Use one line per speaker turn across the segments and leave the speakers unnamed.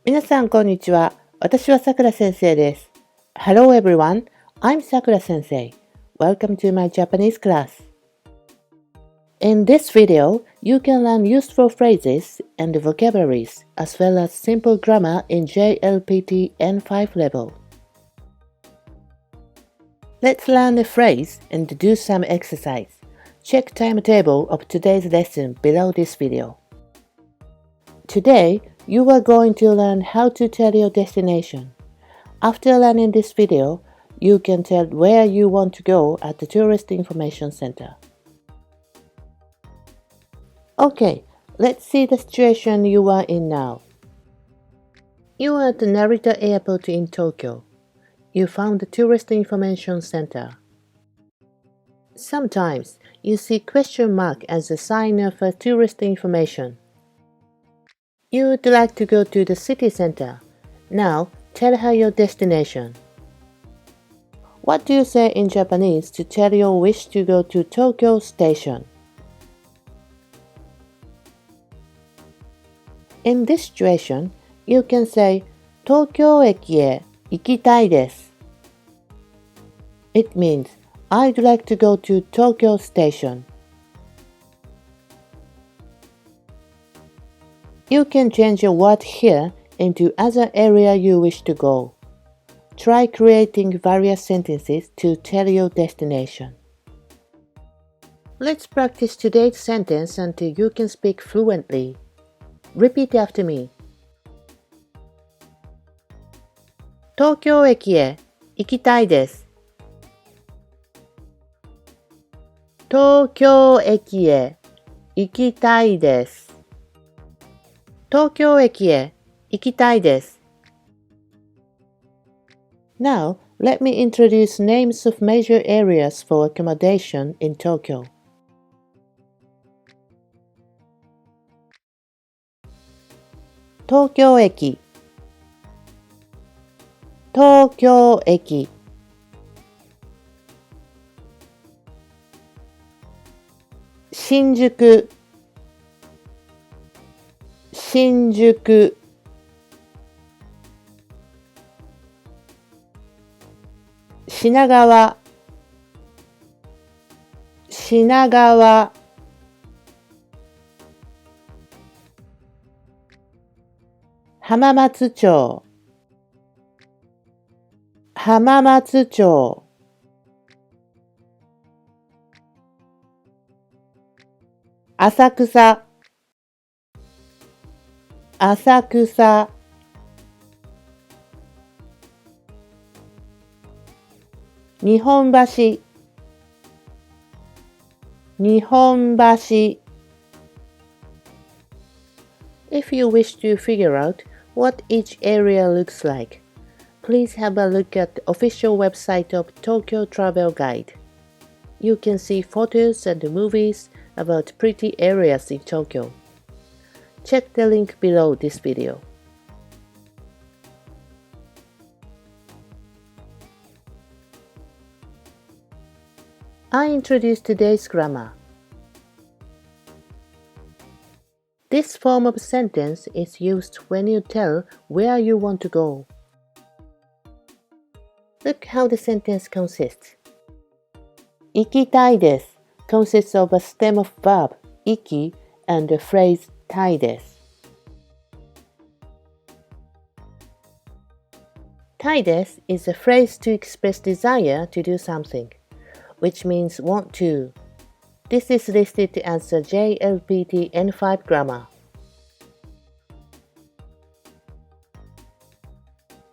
皆さん、こんにちは。私はさくら先生です。Hello everyone, I'm Sakura sensei. Welcome to my Japanese class. In this video, you can learn useful phrases and vocabularies as well as simple grammar in JLPT N5 level. Let's learn the phrase and do some exercise. Check timetable of today's lesson below this video. Today, you are going to learn how to tell your destination. After learning this video, you can tell where you want to go at the Tourist Information Center. Okay, let's see the situation you are in now. You are at the Narita Airport in Tokyo. You found the Tourist Information Center. Sometimes, you see question mark as a sign of a tourist information. You would like to go to the city center. Now, tell her your destination. What do you say in Japanese to tell your wish to go to Tokyo Station? In this situation, you can say 東京駅へ行きたいです. It means I'd like to go to Tokyo Station. You can change a word here into other area you wish to go. Try creating various sentences to tell your destination. Let's practice today's sentence until you can speak fluently. Repeat after me. 東京駅へ行きたいです。東京駅へ行きたいです。東京駅へ行きたいです。Now, let me introduce names of major areas for accommodation in Tokyo. Tokyo駅 東京駅新宿新宿品川品川浜松町浜松町浅草浅草日本橋日本橋 If you wish to figure out what each area looks like, please have a look at the official website of Tokyo Travel Guide. You can see photos and movies about pretty areas in Tokyo. Check the link below this video. I introduced today's grammar. This form of sentence is used when you tell where you want to go. Look how the sentence consists. 行きたいです consists of a stem of verb 行き and the phrase たいです。たいです is a phrase to express desire to do something, which means want to. This is listed as the JLPT N5 grammar.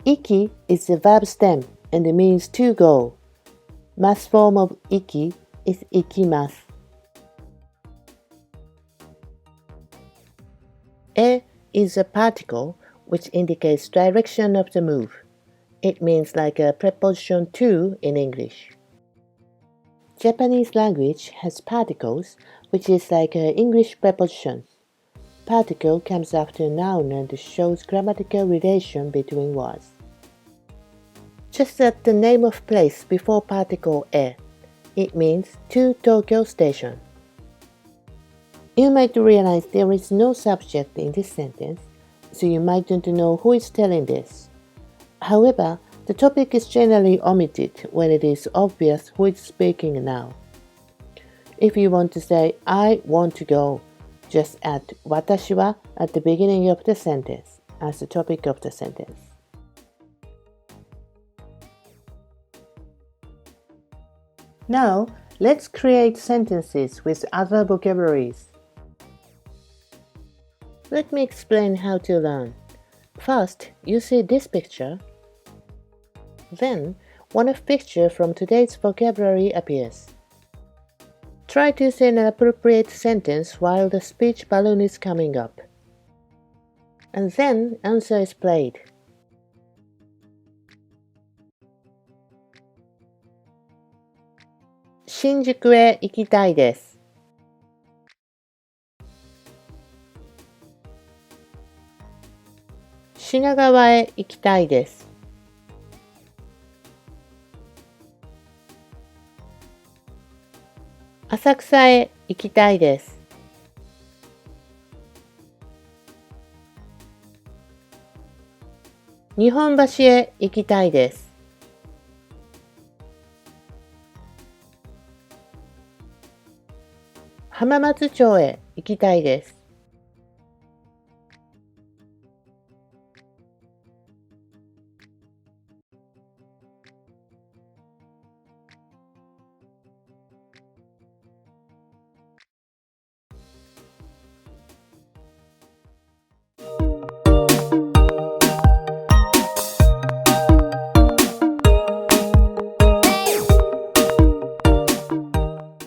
行き is the verb stem and means to go. Mass form of 行き is 行きます。E is a particle which indicates direction of the move. It means like a preposition to in English. Japanese language has particles, which is like English prepositions. Particle comes after a noun and shows grammatical relation between words. Just add the name of place before particle e. It means to Tokyo Station. You might realize there is no subject in this sentence, so you mightn't know who is telling this. However, the topic is generally omitted when it is obvious who is speaking now. If you want to say, I want to go, just add 私は at the beginning of the sentence as the topic of the sentence. Now, let's create sentences with other vocabularies. Let me explain how to learn. First, you see this picture. Then, one of picture from today's vocabulary appears. Try to say an appropriate sentence while the speech balloon is coming up. And then, answer is played. Shinjukuへ行きたいです。品川へ行きたいです。浅草へ行きたいです。日本橋へ行きたいです。浜松町へ行きたいです。